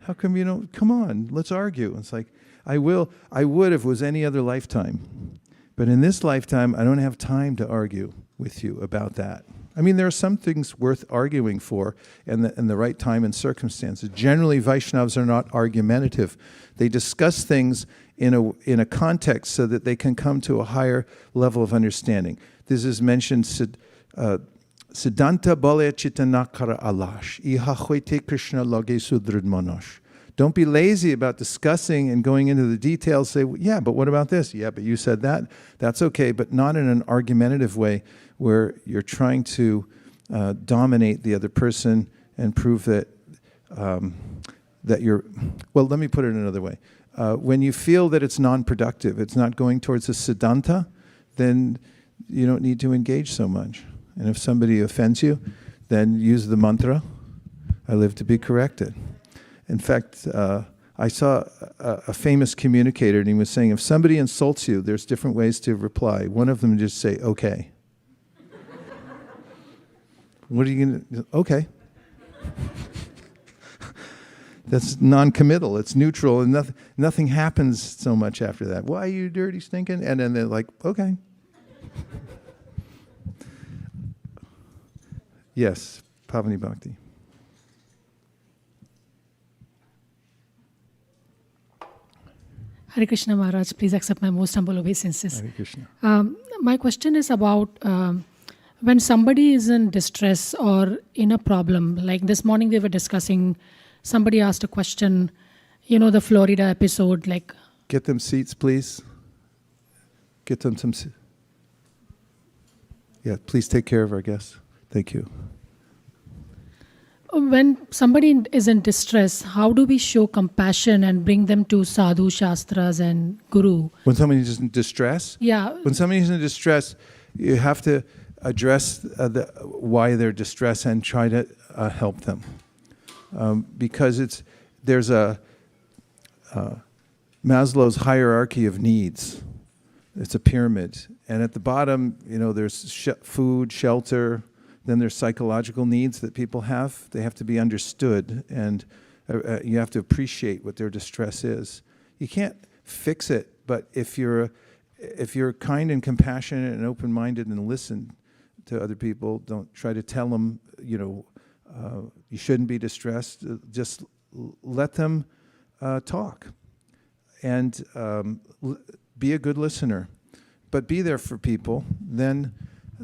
How come you don't? Come on, let's argue. It's like, I would if it was any other lifetime. But in this lifetime, I don't have time to argue with you about that. I mean, there are some things worth arguing for in the right time and circumstances. Generally, Vaishnavas are not argumentative. They discuss things in a context so that they can come to a higher level of understanding. This is mentioned, Siddhanta Balaya Chitanakara Alash, Iha Hwete Krishna Lage Sudrid Manosh. Don't be lazy about discussing and going into the details. Say, yeah, but what about this? Yeah, but you said that. That's okay, but not in an argumentative way where you're trying to dominate the other person and prove that that you're. Well, let me put it another way. When you feel that it's non-productive, it's not going towards a siddhanta, then you don't need to engage so much. And if somebody offends you, then use the mantra, I live to be corrected. In fact, I saw a famous communicator, and he was saying, if somebody insults you, there's different ways to reply. One of them is just say, okay. What are you going to do? Okay. That's non-committal. It's neutral, and nothing happens so much after that. Why, you dirty stinking? And then they're like, okay. Yes, Pavani Bhakti. Hare Krishna Maharaj, please accept my most humble obeisances. Hare Krishna. My question is about when somebody is in distress or in a problem. Like this morning we were discussing, somebody asked a question, the Florida episode, like... Get them seats, please. Get them some seats. Yeah, please take care of our guests. Thank you. When somebody is in distress, how do we show compassion and bring them to Sadhu, Shastras and Guru? When somebody is in distress? Yeah. When somebody is in distress, you have to address why they're distressed and try to help them. Because there's a Maslow's hierarchy of needs. It's a pyramid. And at the bottom, there's food, shelter. Then there's psychological needs that people have. They have to be understood, and you have to appreciate what their distress is. You can't fix it, but if you're kind and compassionate and open-minded and listen to other people, don't try to tell them, you shouldn't be distressed. Just let them talk, and be a good listener, but be there for people. Then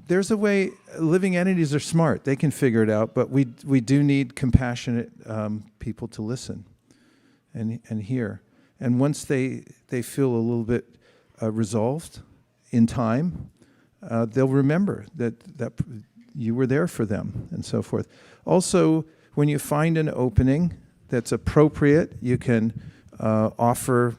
there's a way. Living entities are smart. They can figure it out, but we do need compassionate people to listen. and here. And once they feel a little bit resolved in time, they'll remember that you were there for them and so forth. Also, when you find an opening that's appropriate, you can offer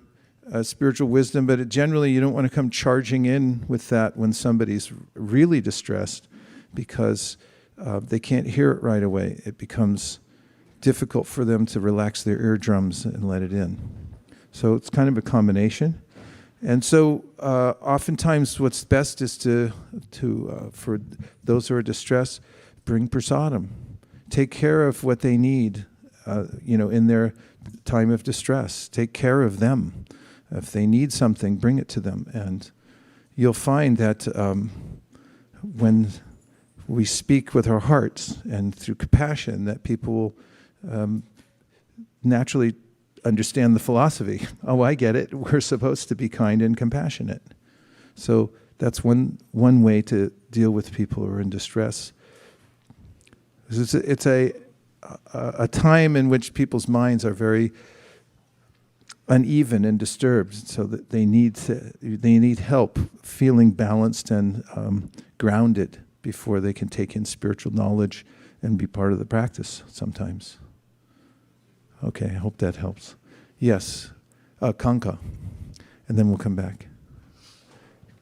spiritual wisdom, but generally you don't want to come charging in with that when somebody's really distressed, because they can't hear it right away. It becomes difficult for them to relax their eardrums and let it in. So it's kind of a combination. And so oftentimes what's best is to for those who are distressed, bring prasadam. Take care of what they need, in their time of distress. Take care of them. If they need something, bring it to them. And you'll find that when we speak with our hearts and through compassion, that people will naturally understand the philosophy. Oh, I get it. We're supposed to be kind and compassionate. So that's one way to deal with people who are in distress. It's a time in which people's minds are very uneven and disturbed, so that they need help feeling balanced and grounded before they can take in spiritual knowledge and be part of the practice sometimes. Okay, I hope that helps. Yes, Kanka, and then we'll come back.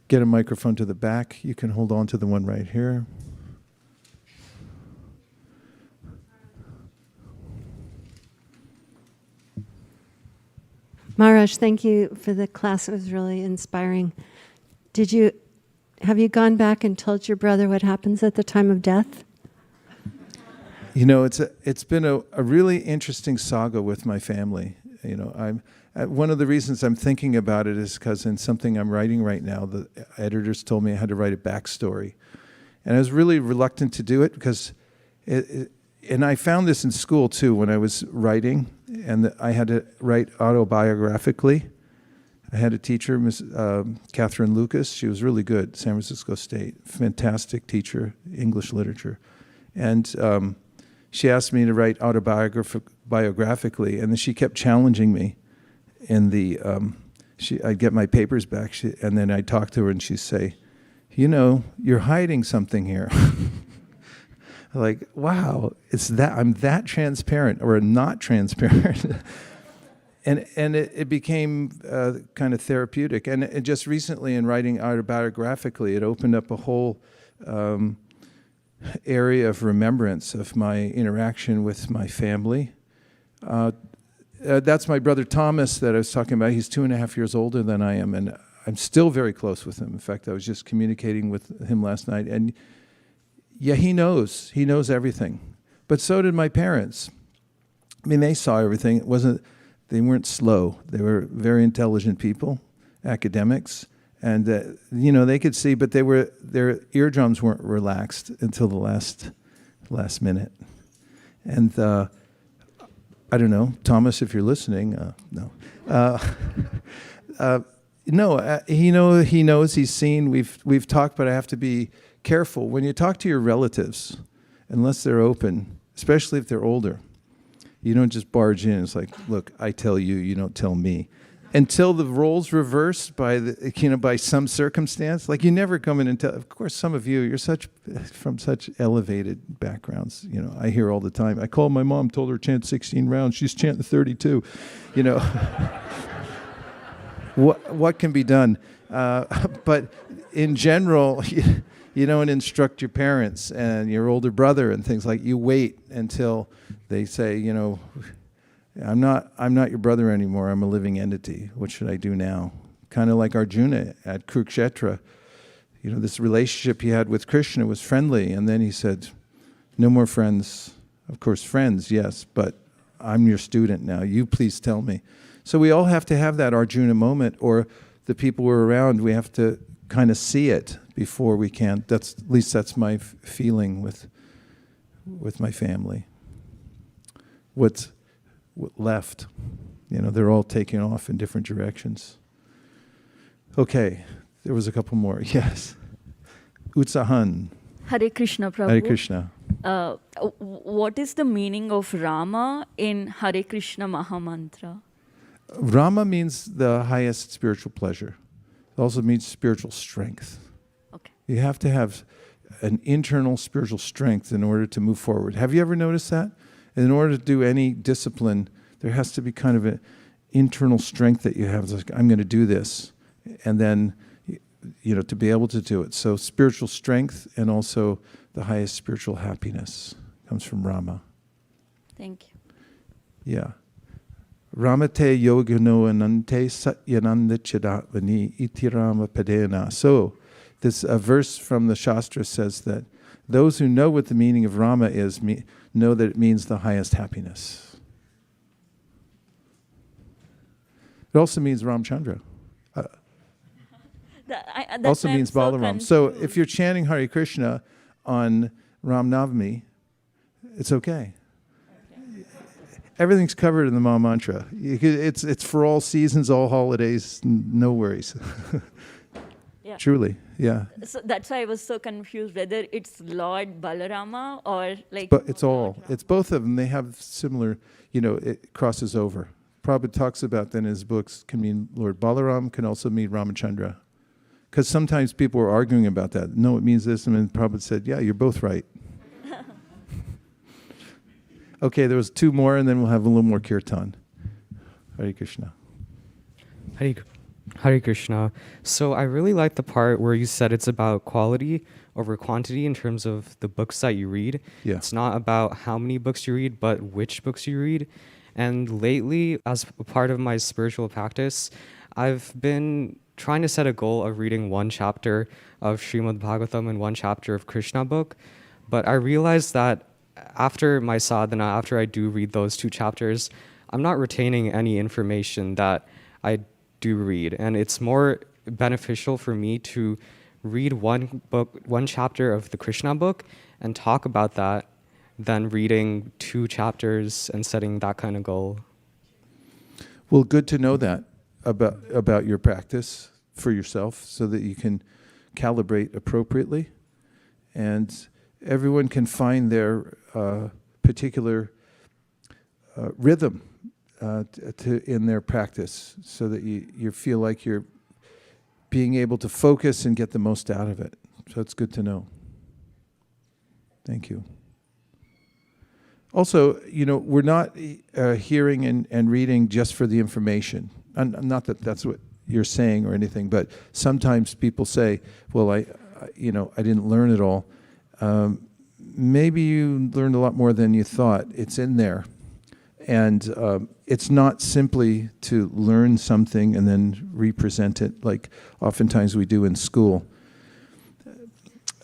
Get a microphone to the back. You can hold on to the one right here. Maharaj, thank you for the class. It was really inspiring. Have you gone back and told your brother what happens at the time of death? It's been a really interesting saga with my family. One of the reasons I'm thinking about it is because in something I'm writing right now, the editors told me I had to write a backstory. And I was really reluctant to do it because and I found this in school too when I was writing, and I had to write autobiographically. I had a teacher, Miss Catherine Lucas. She was really good, San Francisco State, fantastic teacher, English literature. And she asked me to write autobiographically, and then she kept challenging me. I'd get my papers back, and then I'd talk to her, and she'd say, you're hiding something here. Like, wow, I'm that transparent or not transparent. and it became kind of therapeutic. And it just recently in writing autobiographically, it opened up a whole area of remembrance of my interaction with my family. That's my brother Thomas that I was talking about. He's 2.5 years older than I am, and I'm still very close with him. In fact, I was just communicating with him last night, and yeah, he knows everything. But so did my parents. I mean, they saw everything. They weren't slow. They were very intelligent people, academics, and they could see, but their eardrums weren't relaxed until the last minute. And I don't know, Thomas, if you're listening, no. He knows, he's seen, we've talked, but I have to be careful. When you talk to your relatives, unless they're open, especially if they're older, you don't just barge in. It's like, look, I tell you, you don't tell me. Until the roles reverse by some circumstance, like you never come in and tell. Of course, some of you're from such elevated backgrounds. I hear all the time. I called my mom, told her to chant 16 rounds. She's chanting 32. What can be done? But in general, you don't instruct your parents and your older brother and things like. You wait until they say, I'm not your brother anymore. I'm a living entity. What should I do now? Kind of like Arjuna at Kurukshetra. This relationship he had with Krishna was friendly, and then he said, no more friends. Of course, friends, yes, but I'm your student now. You please tell me. So we all have to have that Arjuna moment, or the people we're around, we have to kind of see it before we can. At least that's my feeling with my family. What's left? They're all taking off in different directions. Okay, there was a couple more. Yes. Utsahan. Hare Krishna, Prabhu. Hare Krishna. What is the meaning of Rama in Hare Krishna Maha Mantra? Rama means the highest spiritual pleasure. It also means spiritual strength. Okay. You have to have an internal spiritual strength in order to move forward. Have you ever noticed that? In order to do any discipline, there has to be kind of an internal strength that you have. It's like, I'm going to do this. And then, to be able to do it. So spiritual strength and also the highest spiritual happiness comes from Rama. Thank you. Yeah. Ramate yogino anante satyananda chidatvani iti rama padena. So, this verse from the Shastra says that those who know what the meaning of Rama is know that it means the highest happiness. It also means Ramchandra. Also means Balaram. So if you're chanting Hare Krishna on Ram Navami, it's okay. Everything's covered in the Maha Mantra. It's for all seasons, all holidays, no worries. Yeah. Truly, yeah. So that's why I was so confused whether it's Lord Balarama or like. But it's all. It's both of them. They have similar, it crosses over. Prabhupada talks about that in his books, can mean Lord Balaram, can also mean Ramachandra. Because sometimes people are arguing about that. No, it means this. And then Prabhupada said, yeah, you're both right. Okay, there was two more, and then we'll have a little more kirtan. Hare Krishna. Hare Krishna. So I really like the part where you said it's about quality over quantity in terms of the books that you read. Yeah. It's not about how many books you read, but which books you read. And lately, as a part of my spiritual practice, I've been trying to set a goal of reading one chapter of Srimad Bhagavatam and one chapter of Krishna book. But I realized that after my sadhana, after I do read those two chapters, I'm not retaining any information that I do read. And it's more beneficial for me to read one chapter of the Krishna book and talk about that than reading two chapters and setting that kind of goal. Well, good to know that about your practice for yourself so that you can calibrate appropriately. And everyone can find their particular rhythm in their practice so that you feel like you're being able to focus and get the most out of it. So it's good to know. Thank you. Also, we're not hearing and reading just for the information. Not that that's what you're saying or anything, but sometimes people say, well, I didn't learn it all. Maybe you learned a lot more than you thought. It's in there. And it's not simply to learn something and then represent it like oftentimes we do in school.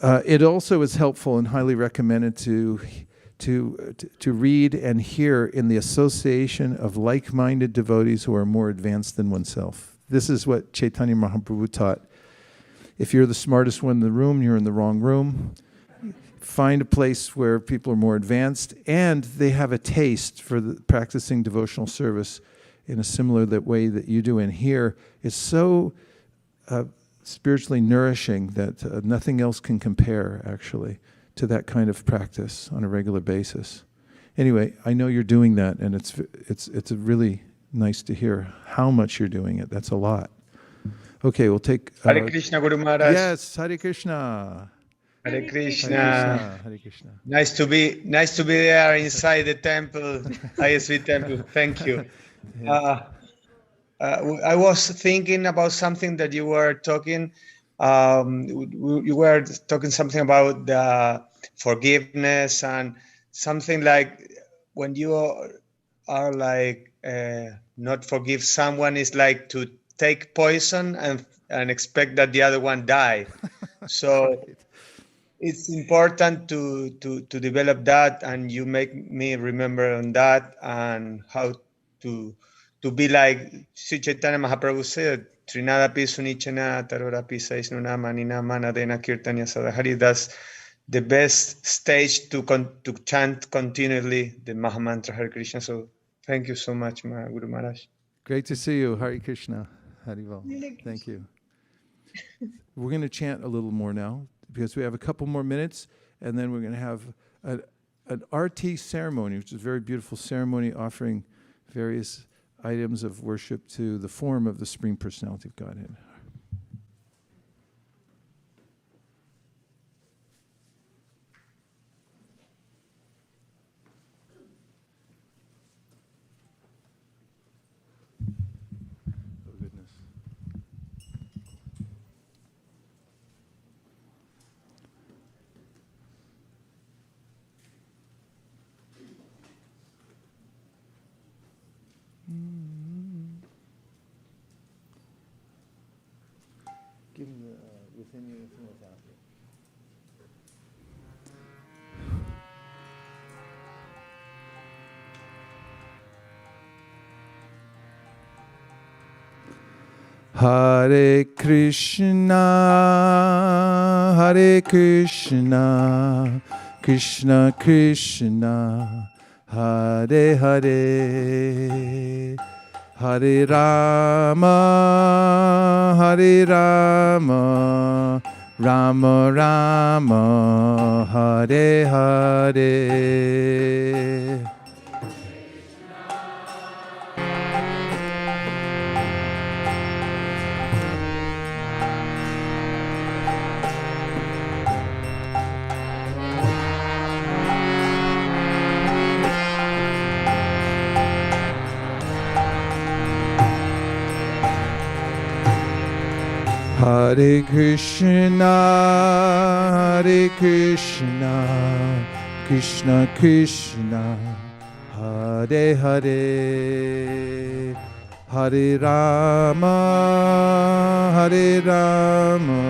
It also is helpful and highly recommended to read and hear in the association of like-minded devotees who are more advanced than oneself. This is what Chaitanya Mahaprabhu taught. If you're the smartest one in the room, you're in the wrong room. Find a place where people are more advanced and they have a taste for practicing devotional service in a similar way that you do. And here is so spiritually nourishing that nothing else can compare, actually, to that kind of practice on a regular basis. Anyway, I know you're doing that, and it's really nice to hear how much you're doing it. That's a lot. Okay, we'll take... Hare Krishna, Guru Maharaj. Yes, Hare Krishna. Hare Krishna. Hare Krishna. Nice to be there inside the temple, ISV temple. Thank you. I was thinking about something that you were talking. You were talking something about the forgiveness and something like when you are like not forgive someone is like to take poison and expect that the other one die. So it's important to develop that, and you make me remember on that and how to be like Sri Chaitanya Mahaprabhu said, Trinadapi Sunichana Tarorapi Saisnuna Manina Manadena Kirtanya Sadahari. That's the best stage to chant continually the Maha Mantra Hare Krishna. So thank you so much, Guru Maharaj. Great to see you. Hare Krishna. Harival. Thank you. We're going to chant a little more now because we have a couple more minutes, and then we're going to have an arti ceremony, which is a very beautiful ceremony offering various items of worship to the form of the Supreme Personality of Godhead. Oh, goodness. Give him the within you and without you. Hare Krishna, Hare Krishna, Krishna Krishna, Hare Hare, Hare Rama, Hare Rama, Rama Rama, Hare Hare. Hare Krishna, Hare Krishna, Krishna Krishna, Hare Hare, Hare Rama, Hare Rama,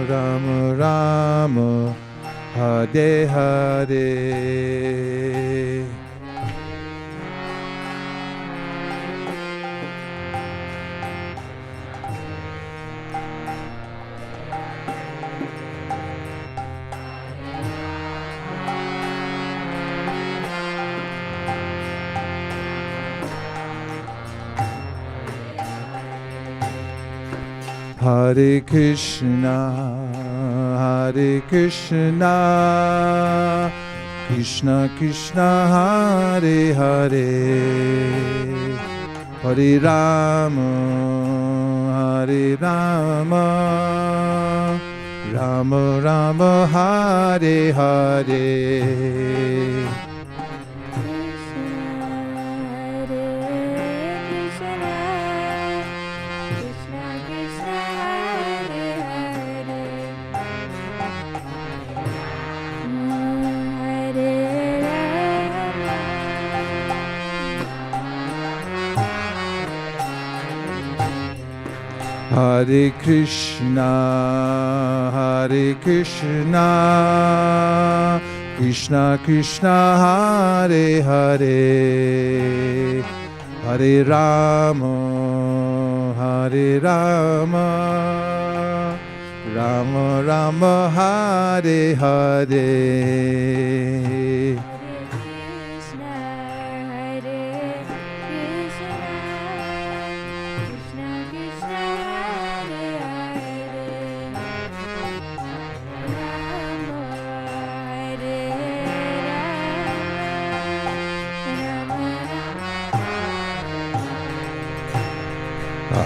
Rama Rama, Hare Hare. Hare Krishna, Hare Krishna, Krishna Krishna, Hare Hare, Hare Rama, Hare Rama, Rama Rama, Hare Hare. Hare Krishna, Hare Krishna, Krishna Krishna, Hare Hare, Hare Rama, Hare Rama, Rama Rama, Hare Hare.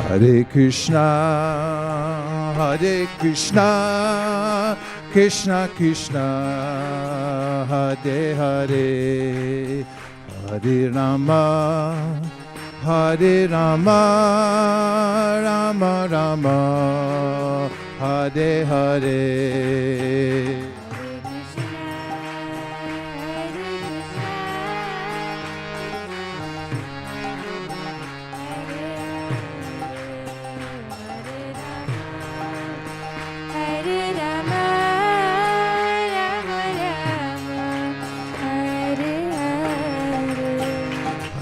Hare Krishna, Hare Krishna, Krishna Krishna, Hare Hare, Hare Rama, Hare Rama, Rama Rama, Hare Hare.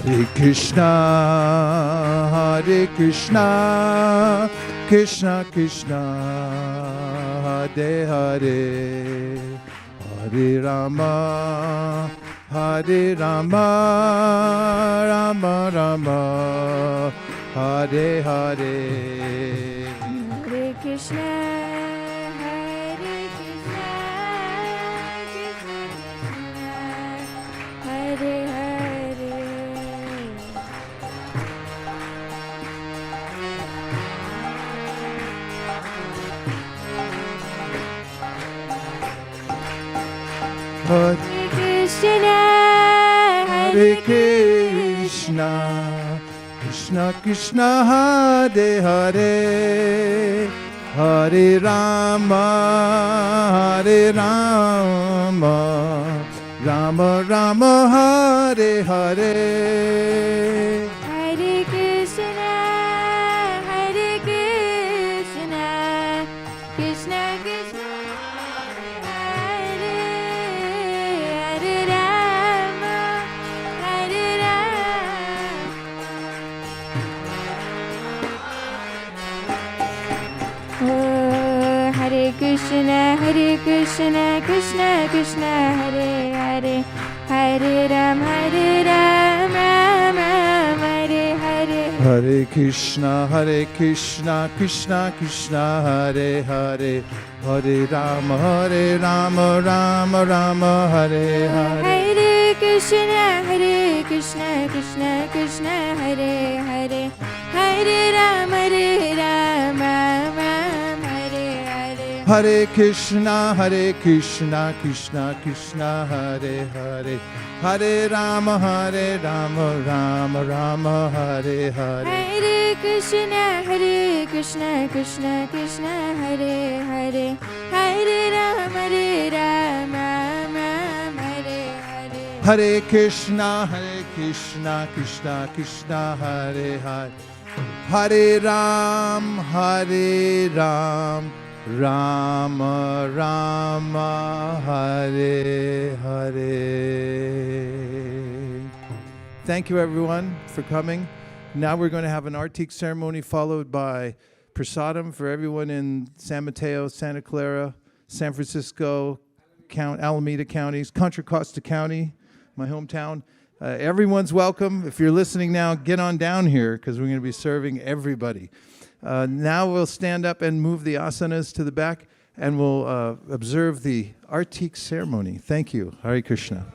Hare Krishna, Hare Krishna, Krishna Krishna, Hare Hare, Hare Rama, Hare Rama, Rama Rama, Hare Hare. Hare Krishna, Hare Krishna, Krishna Krishna, Hare Hare. Hare Krishna, Hare Krishna, Krishna Krishna Hare Hare, Hare Rama, Hare Rama, Rama Rama Hare Hare. Hare Krishna, Hare Krishna, Krishna Krishna, Hare Hare Rama, Hare Rama. Oh, Hare Krishna, Krishna Krishna, Hare Hare, Hare Ram, Ram Ram, Hare Hare. Hare Krishna, Krishna Krishna, Hare Hare, Hare Rama, Rama Rama, Hare Hare. Hare Krishna, Krishna Krishna, Hare Hare, Hare Ram, Ram Hare Hare. Hare Krishna, Krishna Krishna, Hare Hare, Hare Rama, Rama Rama, Hare Hare. Hare Krishna, Krishna Krishna, Hare Hare, Hare Ram, Ram Hare Hare. Hare Krishna, Krishna Krishna, Hare Hare, Hare Ram, Rama Rama, Hare Hare. Thank you everyone for coming. Now we're going to have an Artik ceremony followed by prasadam for everyone in San Mateo, Santa Clara, San Francisco, Alameda counties, Contra Costa County, my hometown. Everyone's welcome. If you're listening now, get on down here because we're going to be serving everybody. Now we'll stand up and move the asanas to the back and we'll observe the Artik ceremony. Thank you. Hare Krishna.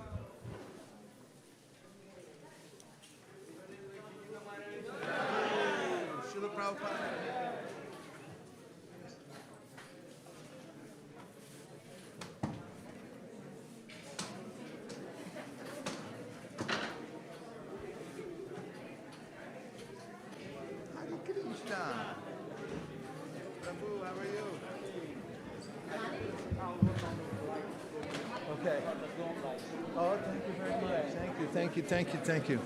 Okay. Oh, thank you very much. Thank you.